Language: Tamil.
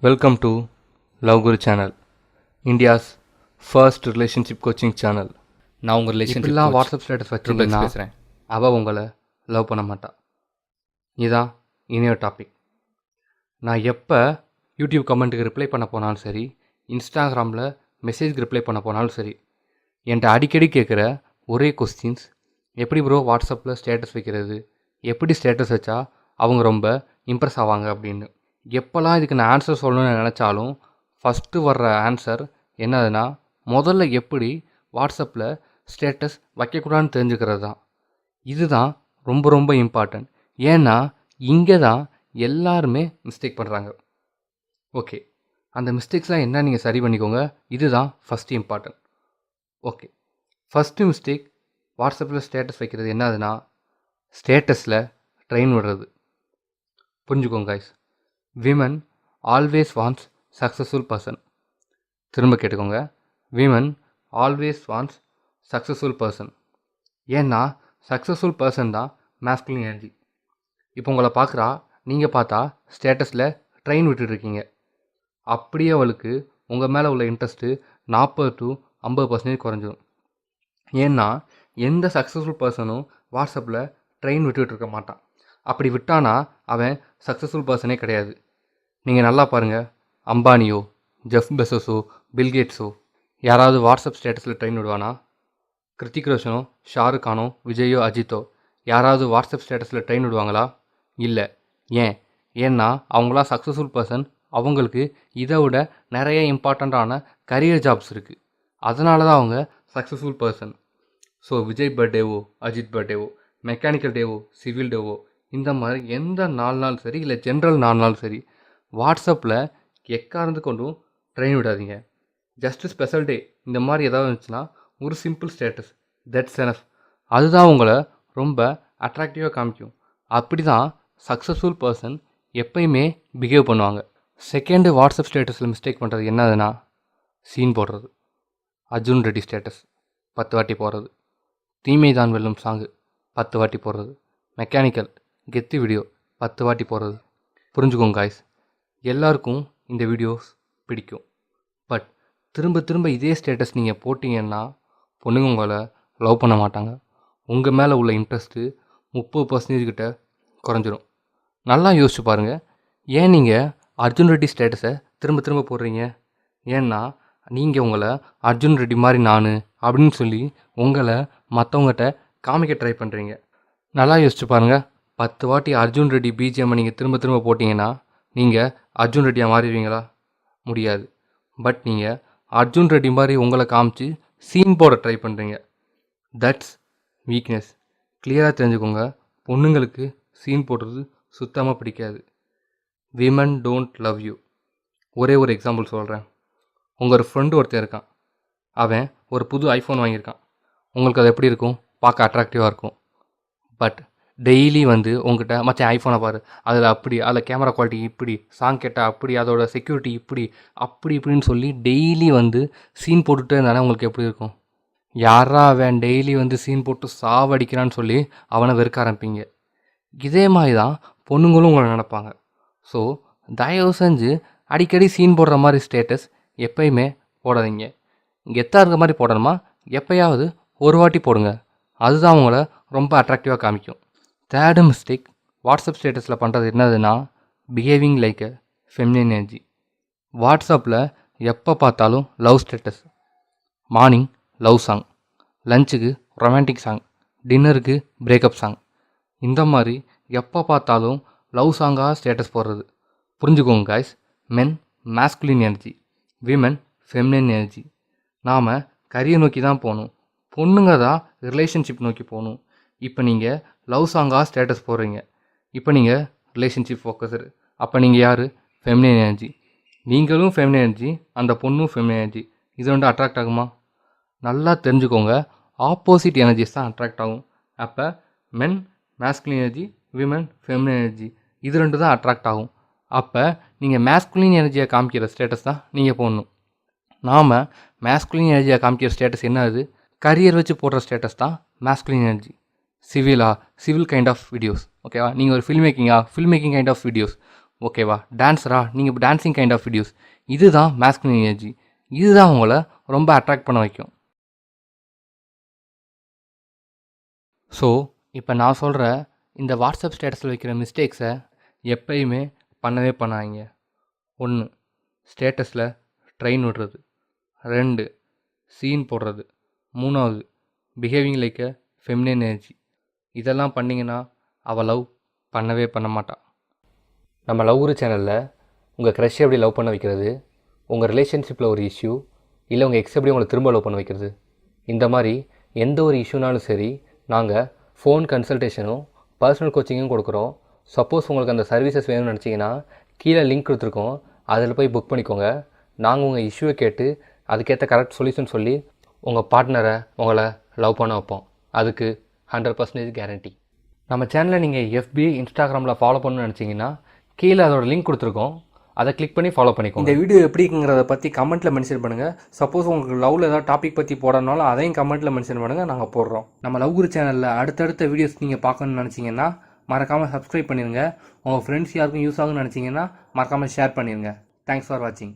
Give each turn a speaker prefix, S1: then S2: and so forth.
S1: Welcome to Love Guru channel, India's first relationship coaching channel.
S2: நான் உங்கள் ரிலேஷன்ஷிப்
S1: இப்படிலாம் வாட்ஸ்அப் ஸ்டேட்டஸ் வச்சுருந்தீங்கன்னா
S2: பேசுகிறேன்.
S1: அவள் உங்களை லவ் பண்ண மாட்டாள். இதுதான் இனியொரு டாபிக். நான் எப்போ யூடியூப் கமெண்ட்டுக்கு ரிப்ளை பண்ண போனாலும் சரி, இன்ஸ்டாகிராமில் மெசேஜ்க்கு ரிப்ளை பண்ண போனாலும் சரி, என்கிட்ட அடிக்கடி கேட்குற ஒரே கொஸ்டின்ஸ், எப்படி ப்ரோ வாட்ஸ்அப்பில் ஸ்டேட்டஸ் வைக்கிறது, எப்படி ஸ்டேட்டஸ் வச்சா அவங்க ரொம்ப இம்ப்ரெஸ் ஆவாங்க அப்படின்னு. எப்போல்லாம் இதுக்கு நான் ஆன்சர் சொல்லணும்னு நினச்சாலும் ஃபஸ்ட்டு வர்ற ஆன்சர் என்னதுன்னா, முதல்ல எப்படி வாட்ஸ்அப்பில் ஸ்டேட்டஸ் வைக்கக்கூடாதுன்னு தெரிஞ்சுக்கிறது தான். இதுதான் ரொம்ப ரொம்ப இம்பார்ட்டன்ட். ஏன்னா இங்கே தான் எல்லாருமே மிஸ்டேக் பண்ணுறாங்க. ஓகே, அந்த மிஸ்டேக்ஸ்லாம் என்ன நீங்கள் சரி பண்ணிக்கோங்க. இதுதான் first important. Okay, first mistake வாட்ஸ்அப்பில் ஸ்டேட்டஸ் வைக்கிறது என்னதுன்னா, ஸ்டேட்டஸில் ட்ரெயின் விடுறது. புரிஞ்சுக்கோங்க guys, women always wants successful person. திரும்ப கேட்டுக்கோங்க, women always wants successful person. ஏன்னா சக்ஸஸ்ஃபுல் பர்சன் தான் மேஸ்குலின் எனர்ஜி. இப்போ உங்களை பார்க்குறா, நீங்கள் பார்த்தா ஸ்டேட்டஸில் ட்ரெயின் விட்டுருக்கீங்க. அப்படியே அவளுக்கு உங்கள் மேலே உள்ள இன்ட்ரெஸ்ட்டு 40 to 50% குறைஞ்சிடும். ஏன்னா எந்த சக்ஸஸ்ஃபுல் பர்சனும் வாட்ஸ்அப்பில் ட்ரெயின் விட்டுட்டு இருக்க மாட்டான். அப்படி விட்டானா அவன் சக்ஸஸ்ஃபுல் பர்சனே கிடையாது. நீங்கள் நல்லா பாருங்கள், அம்பானியோ, ஜெஃப் பெசோஸோ, பில்கேட்ஸோ யாராவது வாட்ஸ்அப் ஸ்டேட்டஸில் ட்ரெயின் விடுவானா? கிருத்திக் ரோஷனோ, ஷாருக் கானோ, விஜயோ, அஜித்தோ யாராவது வாட்ஸ்அப் ஸ்டேட்டஸில் ட்ரெயின் விடுவாங்களா? இல்லை. ஏன்னா அவங்களாம் சக்ஸஸ்ஃபுல் பர்சன். அவங்களுக்கு இதை விட நிறைய இம்பார்ட்டண்ட்டான கரியர் ஜாப்ஸ் இருக்குது. அதனால தான் அவங்க சக்ஸஸ்ஃபுல் பர்சன். ஸோ விஜய் பர்த்டேவோ, அஜித் பர்த்டேவோ, மெக்கானிக்கல் டேவோ, சிவில் டேவோ, இந்த மாதிரி எந்த 4 நாள் சரி, இல்லை ஜென்ரல் 4 நாள் சரி, வாட்ஸ்அப்பில் எக்கார்ந்து கொண்டும் ட்ரெயின் விடாதீங்க. ஜஸ்ட்டு ஸ்பெஷல் டே இந்த மாதிரி ஏதாவது இருந்துச்சுன்னா ஒரு சிம்பிள் ஸ்டேட்டஸ், தட்ஸ் எனஃப். அதுதான் உங்களை ரொம்ப அட்ராக்டிவாக காமிக்கும். அப்படி தான் சக்ஸஸ்ஃபுல் பர்சன் எப்பயுமே பிஹேவ் பண்ணுவாங்க. செகண்டு வாட்ஸ்அப் ஸ்டேட்டஸில் மிஸ்டேக் பண்ணுறது என்னதுன்னா, சீன் போடுறது. அர்ஜுன் ரெட்டி ஸ்டேட்டஸ் 10 வாட்டி போடுறது, தீமை தான் வெல்லும் சாங்கு 10 வாட்டி போடுறது, மெக்கானிக்கல் கெத்து வீடியோ 10 வாட்டி போடுறது. புரிஞ்சுக்கோங்க காய்ஸ், எல்லாருக்கும் இந்த வீடியோஸ் பிடிக்கும். பட் திரும்ப திரும்ப இதே ஸ்டேட்டஸ் நீங்கள் போட்டிங்கன்னா பொண்ணுங்க உங்களை லவ் பண்ண மாட்டாங்க. உங்கள் மேலே உள்ள இன்ட்ரெஸ்ட்டு 30% கிட்ட குறைஞ்சிரும். நல்லா யோசிச்சு பாருங்கள், ஏன் நீங்கள் அர்ஜுன் ரெட்டி ஸ்டேட்டஸை திரும்ப திரும்ப போடுறீங்க? ஏன்னா நீங்கள் உங்களை அர்ஜுன் ரெட்டி மாதிரி நான் அப்படின்னு சொல்லி உங்களை மற்றவங்ககிட்ட காமிக்க ட்ரை பண்ணுறீங்க. நல்லா யோசிச்சு பாருங்கள், 10 வாட்டி அர்ஜுன் ரெட்டி பிஜிஎம்மை நீங்கள் திரும்ப திரும்ப போட்டிங்கன்னா நீங்கள் அர்ஜுன் ரெட்டியாக மாறிடுவீங்களா? முடியாது. பட் நீங்கள் அர்ஜுன் ரெட்டி மாதிரி உங்களை காமிச்சு சீன் போட ட்ரை பண்ணுறீங்க. That's weakness. கிளியராக தெரிஞ்சுக்கோங்க, பொண்ணுங்களுக்கு சீன் போடுறது சுத்தமாக பிடிக்காது. Women don't love you. ஒரே ஒரு எக்ஸாம்பிள் சொல்கிறேன். உங்கள் ஒரு ஃப்ரெண்டு ஒருத்தர் இருக்கான், அவன் ஒரு புது ஐஃபோன் வாங்கியிருக்கான். உங்களுக்கு அது எப்படி இருக்கும்? பார்க்க அட்ராக்டிவாக இருக்கும். பட் டெய்லி வந்து உங்கள்கிட்ட மச்சான் ஐஃபோனை பாரு, அதில் கேமரா குவாலிட்டி இப்படி, சாங் கேட்டால் அப்படி, அதோட செக்யூரிட்டி இப்படி, அப்படி இப்படின்னு சொல்லி டெய்லி வந்து சீன் போட்டுகிட்டே இருந்தானே உங்களுக்கு எப்படி இருக்கும்? யாரா அவன் டெய்லி வந்து சீன் போட்டு சாவடிக்கிறான்னு சொல்லி அவனை வெறுக்க ஆரம்பிப்பீங்க. இதே மாதிரி தான் பொண்ணுங்களும் உங்களை நினைப்பாங்க. ஸோ தயவு செஞ்சு அடிக்கடி சீன் போடுற மாதிரி ஸ்டேட்டஸ் எப்பயுமே போடாதீங்க. கெத்தாக இருக்க மாதிரி போடணுமா, எப்போயாவது ஒரு வாட்டி போடுங்க. அதுதான் உங்களை ரொம்ப அட்ராக்டிவாக காமிக்கும். தேர்டு மிஸ்டேக் வாட்ஸ்அப் ஸ்டேட்டஸில் பண்ணுறது என்னதுன்னா, behaving like a feminine energy. வாட்ஸ்அப்பில் எப்போ பார்த்தாலும் love status. Morning love song, லஞ்சுக்கு ரொமான்டிக் சாங், டின்னருக்கு பிரேக்கப் சாங், இந்த மாதிரி எப்போ பார்த்தாலும் லவ் சாங்காக ஸ்டேட்டஸ் போடுறது. புரிஞ்சுக்கோங்க guys, men masculine energy, women feminine energy. நாம் கரியர் நோக்கி தான் போகணும், பொண்ணுங்க தான் ரிலேஷன்ஷிப் நோக்கி போகணும். இப்போ நீங்கள் லவ் சாங்காக ஸ்டேட்டஸ் போடுறீங்க, இப்போ நீங்கள் ரிலேஷன்ஷிப் ஃபோக்கஸ்டு. அப்போ நீங்கள் யார்? Feminine energy. நீங்களும் ஃபெமினின் எனர்ஜி, அந்த பொண்ணும் ஃபெமினின் எனர்ஜி. இது வந்து அட்ராக்ட் ஆகுமா? நல்லா தெரிஞ்சுக்கோங்க, ஆப்போசிட் எனர்ஜிஸ் தான் அட்ராக்ட் ஆகும். அப்போ men masculine energy, women feminine energy, இது 2 தான் அட்ராக்ட் ஆகும். அப்போ நீங்கள் மேஸ்குலின் எனர்ஜியை காமிக்கிற ஸ்டேட்டஸ் தான் நீங்கள் போடணும். நாம் மேஸ்குலின் எனர்ஜியை காமிக்கிற ஸ்டேட்டஸ் என்ன? அது கரியர் வச்சு போடுற ஸ்டேட்டஸ் தான் masculine energy. Civil kind of videos, ஓகேவா? நீங்கள் ஒரு film making kind of videos, ஓகேவா? டான்ஸரா? நீங்கள் இப்போ டான்ஸிங் கைண்ட் ஆஃப் வீடியோஸ். இதுதான் மேஸ்குலின் எனர்ஜி. இதுதான் உங்களை ரொம்ப அட்ராக்ட் பண்ண வைக்கும். ஸோ இப்போ நான் சொல்கிற இந்த வாட்ஸ்அப் ஸ்டேட்டஸில் வைக்கிற மிஸ்டேக்ஸை எப்பயுமே பண்ணவே பண்ணாதீங்க. 1. ஸ்டேட்டஸில் ட்ரெயின் விடுறது. 2. சீன் போடுறது. 3. Behaving like a feminine energy. இதெல்லாம் பண்ணிங்கன்னா அவள் லவ் பண்ணவே பண்ண மாட்டாள். நம்ம லவ் குரு சேனலில் உங்கள் க்ரஷ் எப்படி லவ் பண்ண வைக்கிறது, உங்கள் ரிலேஷன்ஷிப்பில் ஒரு இஷ்யூ, இல்லை உங்கள் எக்ஸ் எப்படி உங்களை திரும்ப லவ் பண்ண வைக்கிறது, இந்த மாதிரி எந்த ஒரு இஷ்யூனாலும் சரி நாங்கள் ஃபோன் கன்சல்டேஷனும் பர்சனல் கோச்சிங்கும் கொடுக்குறோம். சப்போஸ் உங்களுக்கு அந்த சர்வீசஸ் வேணும்னு நினச்சிங்கன்னா கீழே லிங்க் கொடுத்துருக்கோம், அதில் போய் புக் பண்ணிக்கோங்க. நாங்கள் உங்கள் இஷ்யூவை கேட்டு அதுக்கேற்ற கரெக்ட் சொல்யூஷன் சொல்லி உங்கள் பார்ட்னரை உங்களை லவ் பண்ண வைப்போம். அதுக்கு 100% கேரண்டி. நம்ம சேனலை நீங்கள் FB இன்ஸ்டாகிராமில் ஃபாலோ பண்ணணும்னு நினச்சிங்கன்னா கீழே அதோட லிங்க் கொடுத்துருக்கோம், அதை கிளிக் பண்ணி ஃபாலோ பண்ணிக்கோங்க. இந்த வீடியோ எப்படிங்கிறத பற்றி கமெண்ட்டில் மென்ஷன் பண்ணுங்கள். சப்போஸ் உங்களுக்கு லவ்வில் ஏதாவது டாபிக் பற்றி போடணும்னாலும் அதையும் கமெண்ட்டில் மென்ஷன் பண்ணுங்கள், நாங்கள் போடுறோம். நம்ம லவ் குரு சேனலில் அடுத்தடுத்த வீடியோஸ் நீங்கள் பார்க்கணும்னு நினச்சிங்கன்னா மறக்காமல் சப்ஸ்கிரைப் பண்ணிடுங்க. உங்கள் ஃப்ரெண்ட்ஸ் யாருக்கும் யூஸ் ஆகும்னு நினச்சிங்கன்னா மறக்காமல் ஷேர் பண்ணிடுங்க. தேங்க்ஸ் ஃபார் வாட்சிங்.